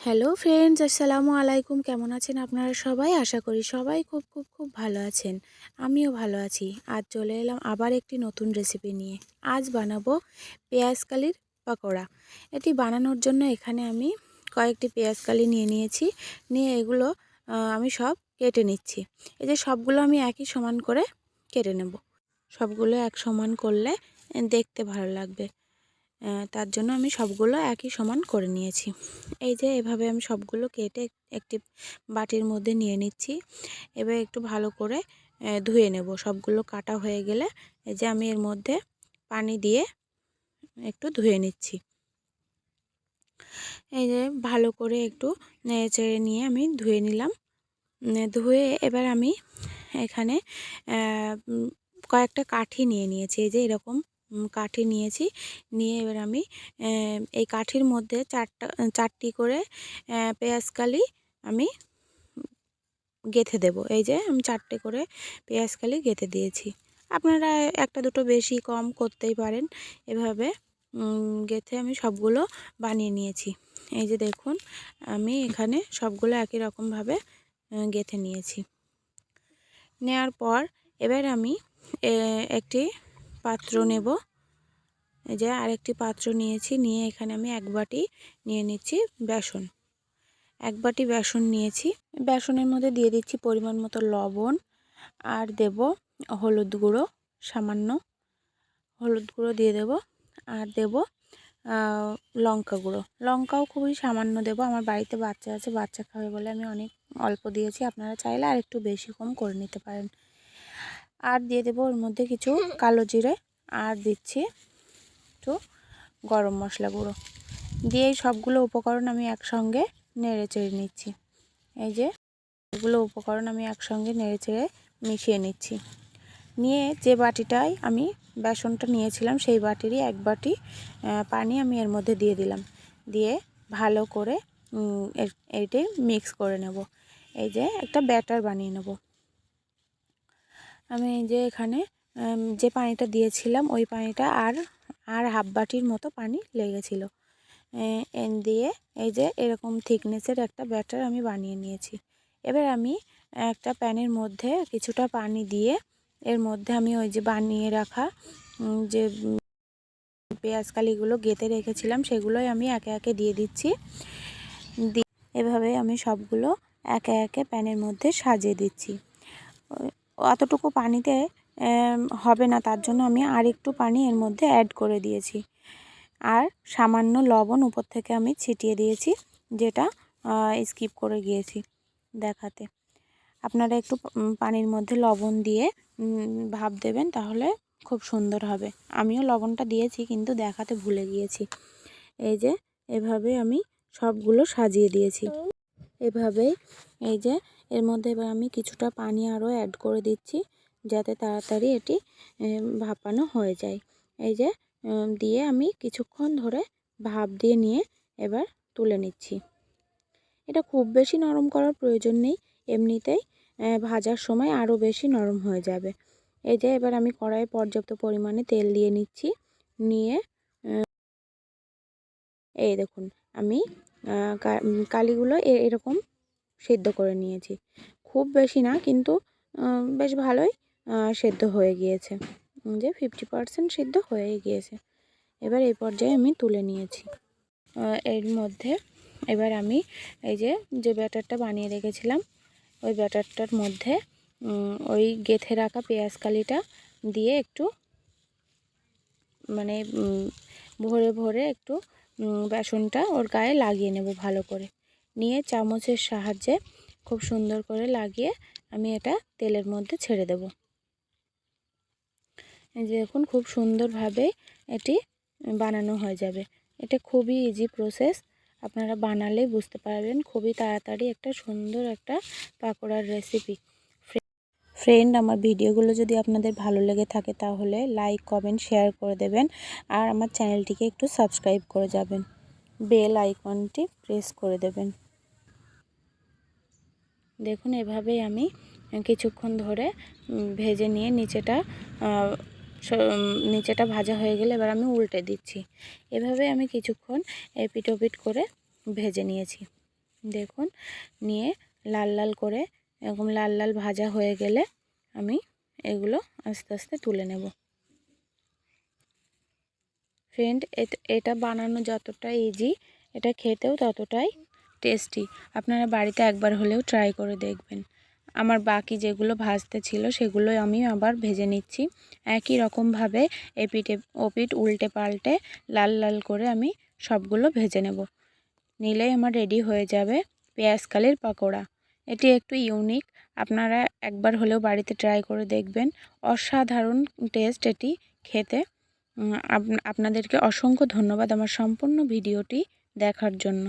Hello friends, আসসালামু আলাইকুম। কেমন আছেন আপনারা সবাই? আশা করি সবাই খুব খুব খুব ভালো আছেন। আমিও ভালো আছি। আজ চলে এলাম আবার একটি নতুন রেসিপি নিয়ে। আজ বানাবো পেঁয়াজকালির পকোড়া। এটি বানানোর জন্য এখানে আমি কয়েকটি পেঁয়াজকালি নিয়ে নিয়েছি। নিয়ে এগুলো আমি সব কেটে নিচ্ছি। এই যে সবগুলো আমি একই সমান করে কেটে নেব। সবগুলো এক সমান করলে দেখতে ভালো লাগবে। তার জন্য আমি সবগুলো একই সমান করে নিয়েছি। এই যে এভাবে আমি সবগুলো কেটে একটি বাটির মধ্যে নিয়ে নিচ্ছি। এবার একটু ভালো করে ধুয়ে নেব। সবগুলো কাটা হয়ে গেলে এই যে আমি এর মধ্যে পানি দিয়ে একটু ধুয়ে নিচ্ছি। এই যে ভালো করে একটু নেড়েচেড়ে নিয়ে আমি ধুয়ে নিলাম। ধুয়ে এবার আমি এখানে কয়েকটা কাঠি নিয়ে নিয়েছি। এই যে এরকম কাঠি নিয়েছি। নিয়ে এবার আমি এই কাঠির মধ্যে চারটি করে পেঁয়াজকালি আমি গেঁথে দেব। এই যে আমি 4টে করে পেঁয়াজকালি গেঁথে দিয়েছি। আপনারা একটা দুটো বেশি কম করতেই পারেন। এভাবে গেঁথে আমি সবগুলো বানিয়ে নিয়েছি। এই যে দেখুন, আমি এখানে সবগুলো একই রকমভাবে গেঁথে নিয়েছি। নেওয়ার পর এবার আমি একটি পাত্র নেব। এই যে আরেকটি পাত্র নিয়েছি। নিয়ে এখানে আমি এক বাটি নিয়ে নিচ্ছি বেসন। এক বাটি বেসন নিয়েছি। বেসনের মধ্যে দিয়ে দিচ্ছি পরিমাণ মতো লবণ, আর দেব হলুদ গুঁড়ো, সামান্য হলুদ গুঁড়ো দিয়ে দেব, আর দেব লঙ্কা গুঁড়ো। লঙ্কাও খুবই সামান্য দেব। আমার বাড়িতে বাচ্চা আছে, বাচ্চা খাবে বলে আমি অনেক অল্প দিয়েছি। আপনারা চাইলে আর একটু বেশি কম করে নিতে পারেন। আর দিয়ে দেব ওর মধ্যে কিছু কালো জিরে, আর দিচ্ছি একটু গরম মশলা গুঁড়ো। দিয়ে এই সবগুলো উপকরণ আমি একসঙ্গে নেড়ে চেড়ে নিচ্ছি। এই যে এগুলো উপকরণ আমি একসঙ্গে নেড়ে চেড়ে মিশিয়ে নিচ্ছি। নিয়ে যে বাটিটায় আমি বেসনটা নিয়েছিলাম সেই বাটিরই এক বাটি পানি আমি এর মধ্যে দিয়ে দিলাম। দিয়ে ভালো করে এইটাই মিক্স করে নেব। এই যে একটা ব্যাটার বানিয়ে নেব। আমি এই যে এখানে যে পানিটা দিয়েছিলাম ওই পানিটা আর হাফ বাটির মতো পানি লেগেছিল। দিয়ে এই যে এরকম থিকনেসের একটা ব্যাটার আমি বানিয়ে নিয়েছি। এবার আমি একটা প্যানের মধ্যে কিছুটা পানি দিয়ে এর মধ্যে আমি ওই যে বানিয়ে রাখা যে পেঁয়াজকালিগুলো গেঁথে রেখেছিলাম সেগুলোই আমি একে একে দিয়ে দিচ্ছি। এভাবে আমি সবগুলো একে একে প্যানের মধ্যে সাজিয়ে দিচ্ছি। অতটুকু পানিতে হবে না, তার জন্য আমি আর একটু পানি এর মধ্যে অ্যাড করে দিয়েছি। আর সামান্য লবণ উপর থেকে আমি ছিটিয়ে দিয়েছি, যেটা স্কিপ করে গিয়েছি দেখাতে। আপনারা একটু পানির মধ্যে লবণ দিয়ে ভাপ দেবেন, তাহলে খুব সুন্দর হবে। আমিও লবণটা দিয়েছি কিন্তু দেখাতে ভুলে গিয়েছি। এই যে এভাবে আমি সবগুলো সাজিয়ে দিয়েছি। এভাবেই এই যে এর মধ্যে এবার আমি কিছুটা পানি আরও অ্যাড করে দিচ্ছি, যাতে তাড়াতাড়ি এটি ভাপানো হয়ে যায়। এই যে দিয়ে আমি কিছুক্ষণ ধরে ভাপ দিয়ে নিয়ে এবার তুলে নিচ্ছি। এটা খুব বেশি নরম করার প্রয়োজন নেই, এমনিতেই ভাজার সময় আরও বেশি নরম হয়ে যাবে। এই যে এবার আমি কড়াইয়ে পর্যাপ্ত পরিমাণে তেল দিয়ে নিচ্ছি। নিয়ে এই দেখুন, আমি কালিগুলো এরকম সেদ্ধ করে নিয়েছি। খুব বেশি না, কিন্তু বেশ ভালোই সেদ্ধ হয়ে গিয়েছে। যে 50% সিদ্ধ হয়ে গিয়েছে। এবার এই পর্যায়ে আমি তুলে নিয়েছি। এর মধ্যে এবার আমি এই যে ব্যাটারটা বানিয়ে রেখেছিলাম ওই ব্যাটারটার মধ্যে ওই গেঁথে রাখা পেঁয়াজকালিটা দিয়ে একটু মানে ভরে ভরে একটু বেসনটা ওর গায়ে লাগিয়ে নেব ভালো করে। নিয়ে চামচের সাহায্যে খুব সুন্দর করে লাগিয়ে আমি এটা তেলের মধ্যে ছেড়ে দেব। এই যে দেখুন, খুব সুন্দরভাবে এটি বানানো হয়ে যাবে। এটা খুবই ইজি প্রসেস, আপনারা বানালেই বুঝতে পারবেন। খুবই তাড়াতাড়ি একটা সুন্দর একটা পাকোড়ার রেসিপি। ফ্রেন্ড, আমার ভিডিওগুলো যদি আপনাদের ভালো লেগে থাকে তাহলে লাইক, কমেন্ট, শেয়ার করে দেবেন। আর আমার চ্যানেলটিকে একটু সাবস্ক্রাইব করে যাবেন। বেল আইকনটি প্রেস করে দেবেন। দেখুন, এভাবেই আমি কিছুক্ষণ ধরে ভেজে নিয়ে নিচেটা ভাজা হয়ে গেলে এবার আমি উল্টে দিচ্ছি। এভাবে আমি কিছুক্ষণ এপিট ওপিট করে ভেজে নিয়েছি। দেখুন নিয়ে লাল লাল করে এরকম লাল লাল ভাজা হয়ে গেলে আমি এগুলো আস্তে আস্তে তুলে নেব। ফ্রেন্ড, এটা বানানো যতটা ইজি, এটা খেতেও ততটাই টেস্টি। আপনারা বাড়িতে একবার হলেও ট্রাই করে দেখবেন। আমার বাকি যেগুলো ভাজতে ছিল সেগুলো আমি আবার ভেজে নিচ্ছি। একই রকমভাবে এপিট ওপিট উল্টে পাল্টে লাল লাল করে আমি সবগুলো ভেজে নেব। নিলেই আমার রেডি হয়ে যাবে পেঁয়াজকালির পকোড়া। এটি একটু ইউনিক, আপনারা একবার হলেও বাড়িতে ট্রাই করে দেখবেন। অসাধারণ টেস্ট এটি খেতে। আপনাদেরকে অসংখ্য ধন্যবাদ আমার সম্পূর্ণ ভিডিওটি দেখার জন্য।